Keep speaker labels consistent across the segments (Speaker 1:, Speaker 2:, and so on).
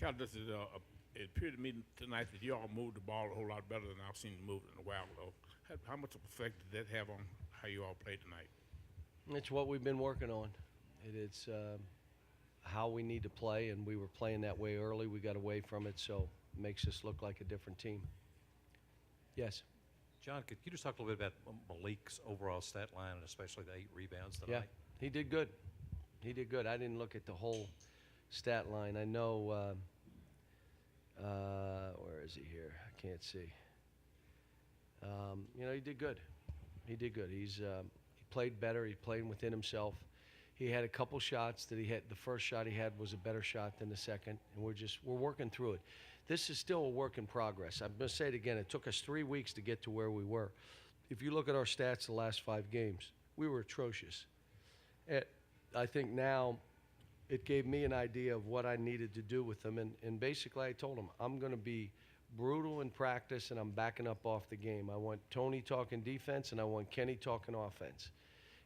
Speaker 1: Cal, it appeared to me tonight that you all moved the ball a whole lot better than I've seen you move it in a while ago. How much of effect did that have on how you all played tonight?
Speaker 2: It's what we've been working on. It's how we need to play, and we were playing that way early. We got away from it, so it makes us look like a different team. Yes.
Speaker 3: John, could you just talk a little bit about Malik's overall stat line, and especially the 8 rebounds tonight?
Speaker 2: Yeah, he did good. He did good. I didn't look at the whole stat line. I know, where is he here? I can't see. He did good. He did good. He played better. He played within himself. He had a couple shots that he hit. The first shot he had was a better shot than the second, and we're working through it. This is still a work in progress. I'm going to say it again. It took us 3 weeks to get to where we were. If you look at our stats the last 5 games, we were atrocious. I think now it gave me an idea of what I needed to do with them, and basically I told them, I'm going to be brutal in practice, and I'm backing up off the game. I want Tony talking defense, and I want Kenny talking offense.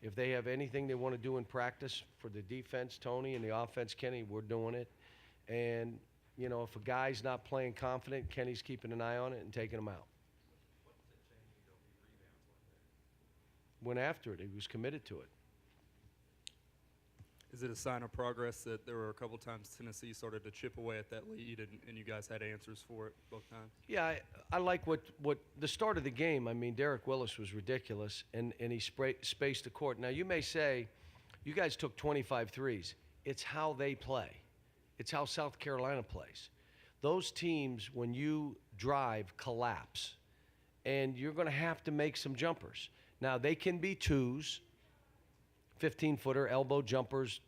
Speaker 2: If they have anything they want to do in practice for the defense, Tony, and the offense, Kenny, we're doing it. And, if a guy's not playing confident, Kenny's keeping an eye on it and taking him out. Went after it. He was committed to it.
Speaker 4: Is it a sign of progress that there were a couple times Tennessee started to chip away at that lead and you guys had answers for it both times?
Speaker 2: Yeah, I like what the start of the game. I mean, Derek Willis was ridiculous, and he spaced the court. Now, you may say, you guys took 25 threes. It's how they play. It's how South Carolina plays. Those teams, when you drive, collapse, and you're going to have to make some jumpers. Now, they can be twos, 15-footer, elbow jumpers.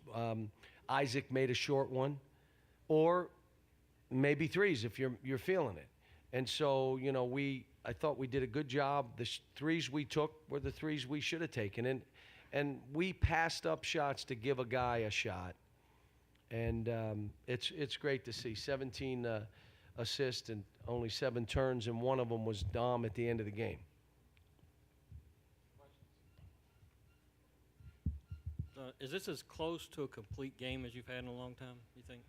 Speaker 2: Isaac made a short one, or maybe threes if you're feeling it. And so, I thought we did a good job. The threes we took were the threes we should have taken, and we passed up shots to give a guy a shot. And it's great to see 17 assists and only 7 turns, and one of them was Dom at the end of the game.
Speaker 5: Is this as close to a complete game as you've had in a long time, you think?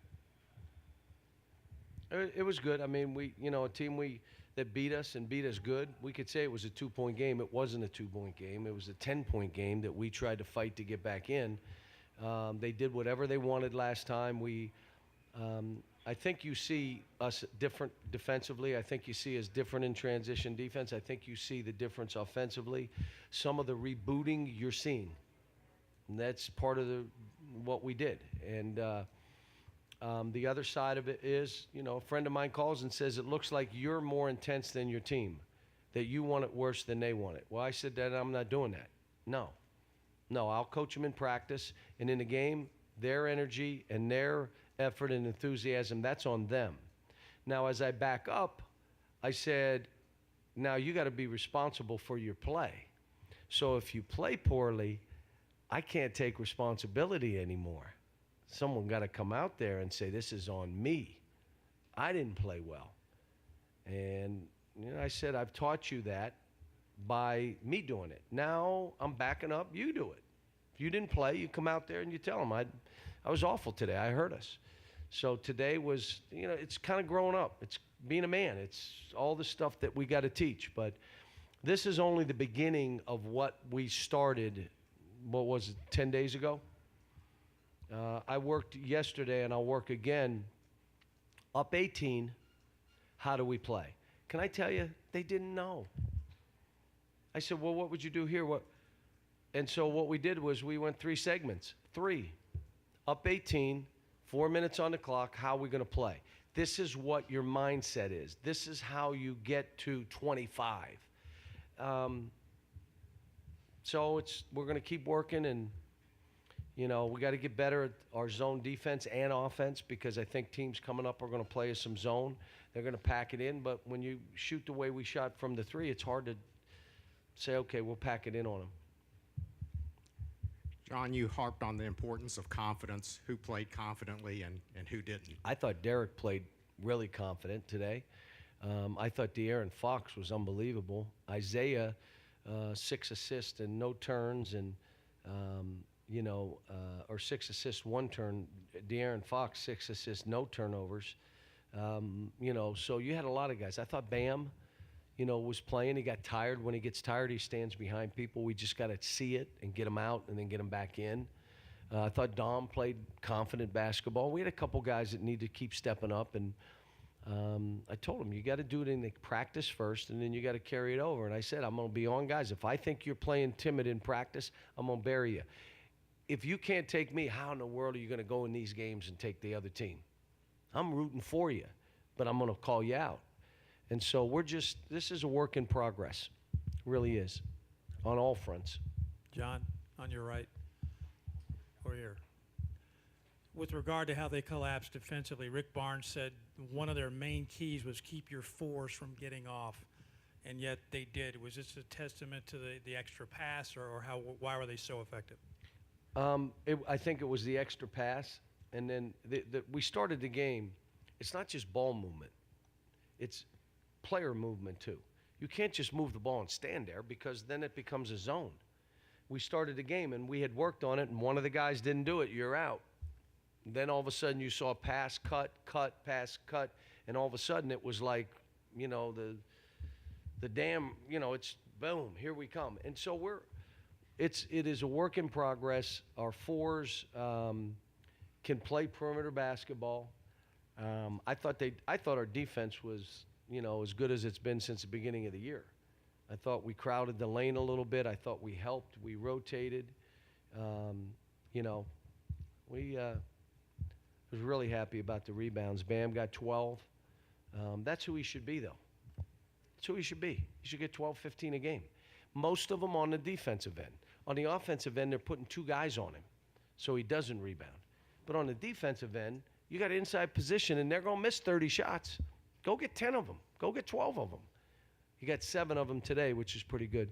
Speaker 2: It was good. I mean, a team that beat us good. We could say it was a 2-point game. It wasn't a 2-point game. It was a 10-point game that we tried to fight to get back in. They did whatever they wanted last time. I think you see us different defensively. I think you see us different in transition defense. I think you see the difference offensively. Some of the rebooting you're seeing. And that's part of what we did. And the other side of it is, a friend of mine calls and says, it looks like you're more intense than your team, that you want it worse than they want it. Well, I said that I'm not doing that. No, I'll coach them in practice. And in the game, their energy and their effort and enthusiasm, that's on them. Now, as I back up, I said, now you got to be responsible for your play. So if you play poorly, I can't take responsibility anymore. Someone got to come out there and say, this is on me. I didn't play well. And I said, I've taught you that by me doing it. Now I'm backing up, you do it. If you didn't play, you come out there and you tell them, I was awful today, I hurt us. So today was, it's kind of growing up. It's being a man. It's all the stuff that we got to teach. But this is only the beginning of what we started, 10 days ago? I worked yesterday, and I'll work again. Up 18, how do we play? Can I tell you, they didn't know. I said, well, what would you do here? And so what we did was we went 3 segments. 3. Up 18, 4 minutes on the clock, how are we going to play? This is what your mindset is. This is how you get to 25. So we're going to keep working, and, we got to get better at our zone defense and offense, because I think teams coming up are going to play us some zone. They're going to pack it in, but when you shoot the way we shot from the 3, it's hard to say, okay, we'll pack it in on them.
Speaker 6: John, you harped on the importance of confidence, who played confidently and who didn't.
Speaker 2: I thought Derek played really confident today. I thought De'Aaron Fox was unbelievable. Isaiah, 6 assists and no turns, and or 6 assists, 1 turn. De'Aaron Fox, 6 assists, no turnovers. So you had a lot of guys. I thought Bam, was playing. He got tired. When he gets tired, he stands behind people. We just got to see it and get him out and then get him back in. I thought Dom played confident basketball. We had a couple guys that need to keep stepping up, and I told him, you got to do it in the practice first, and then you got to carry it over. And I said, I'm going to be on, guys. If I think you're playing timid in practice, I'm going to bury you. If you can't take me, how in the world are you going to go in these games and take the other team? I'm rooting for you, but I'm going to call you out. And so this is a work in progress. It really is, on all fronts.
Speaker 7: John, on your right, or here. With regard to how they collapsed defensively, Rick Barnes said one of their main keys was keep your fours from getting off, and yet they did. Was this a testament to the extra pass, or why were they so effective?
Speaker 2: I think it was the extra pass, and then we started the game. It's not just ball movement. It's player movement, too. You can't just move the ball and stand there because then it becomes a zone. We started the game, and we had worked on it, and one of the guys didn't do it. You're out. Then all of a sudden you saw pass, cut, pass, cut, and all of a sudden it was like, the dam, it's boom, here we come. And so it is a work in progress. Our fours can play perimeter basketball. I thought our defense was, as good as it's been since the beginning of the year. I thought we crowded the lane a little bit. I thought we helped. We rotated. We was really happy about the rebounds. Bam got 12. That's who he should be, though. That's who he should be. He should get 12, 15 a game. Most of them on the defensive end. On the offensive end, they're putting two guys on him so he doesn't rebound. But on the defensive end, you got inside position, and they're going to miss 30 shots. Go get 10 of them. Go get 12 of them. He got 7 of them today, which is pretty good.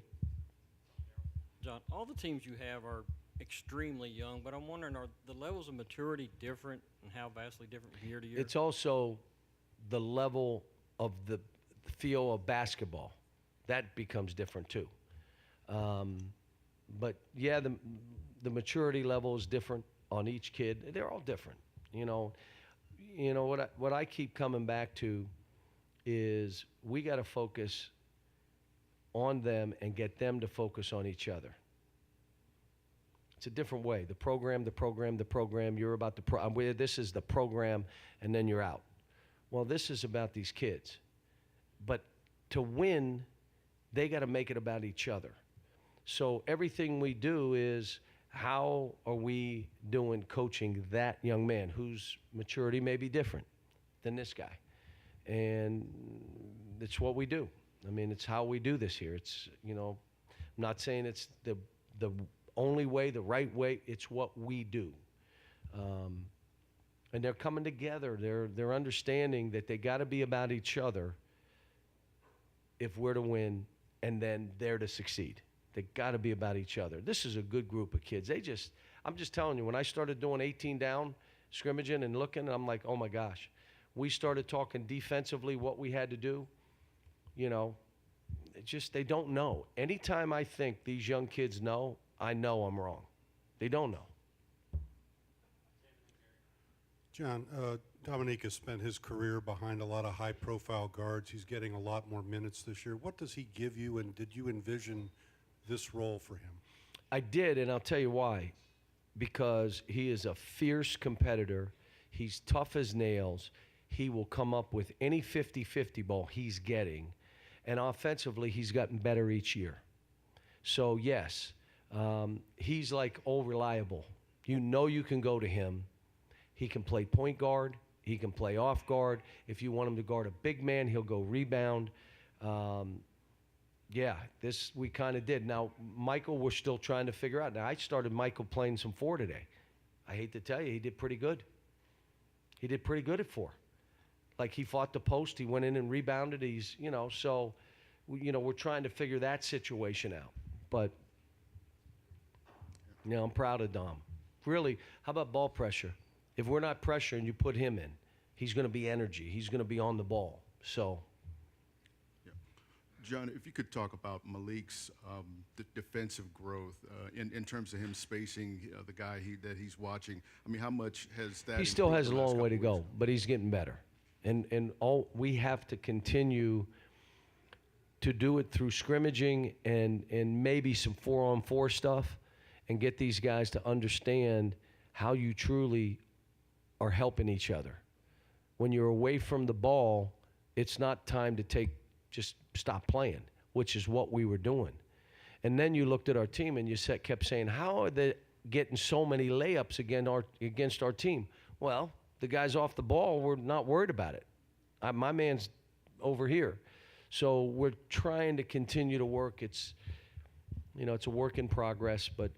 Speaker 5: John, all the teams you have are extremely young, but I'm wondering, are the levels of maturity different, and how vastly different from year to year?
Speaker 2: It's also the level of the feel of basketball. That becomes different, too. But, yeah, the maturity level is different on each kid. They're all different, What I keep coming back to is we got to focus on them and get them to focus on each other. It's a different way. The program. You're about this is the program, and then you're out. Well, this is about these kids. But to win, they got to make it about each other. So everything we do is, how are we doing coaching that young man whose maturity may be different than this guy? And it's what we do. I mean, it's how we do this here. It's, I'm not saying it's the only way, the right way. It's what we do. And they're coming together. They're understanding that they got to be about each other if we're to win, and then they're to succeed. They got to be about each other. This is a good group of kids. I'm just telling you, when I started doing 18 down, scrimmaging and looking, I'm like, oh my gosh. We started talking defensively what we had to do. They don't know. Anytime I think these young kids know, I know I'm wrong. They don't know.
Speaker 8: John, Dominique has spent his career behind a lot of high-profile guards. He's getting a lot more minutes this year. What does he give you, and did you envision this role for him?
Speaker 2: I did, and I'll tell you why. Because he is a fierce competitor. He's tough as nails. He will come up with any 50-50 ball he's getting. And offensively, he's gotten better each year. So, yes, he's like all reliable. You can go to him. He can play point guard. He can play off guard. If you want him to guard a big man, he'll go rebound. This we kind of did. Now, Michael, we're still trying to figure out. Now, I started Michael playing some 4 today. I hate to tell you, he did pretty good. He did pretty good at 4. Like, he fought the post. He went in and rebounded. We're trying to figure that situation out. But, I'm proud of Dom. Really, how about ball pressure? If we're not pressuring, you put him in. He's going to be energy. He's going to be on the ball. So.
Speaker 9: John, if you could talk about Malik's defensive growth in terms of him spacing the guy that he's watching. I mean, how much has that?
Speaker 2: He still has a
Speaker 9: improved the last
Speaker 2: long way to
Speaker 9: couple
Speaker 2: go,
Speaker 9: weeks?
Speaker 2: but he's getting better. And all we have to continue to do it through scrimmaging and maybe some 4-on-4 stuff, and get these guys to understand how you truly are helping each other. When you're away from the ball, it's not time to just stop playing, which is what we were doing. And then you looked at our team and you kept saying, how are they getting so many layups against our team? Well, the guys off the ball were not worried about it. My man's over here. So we're trying to continue to work. It's a work in progress, but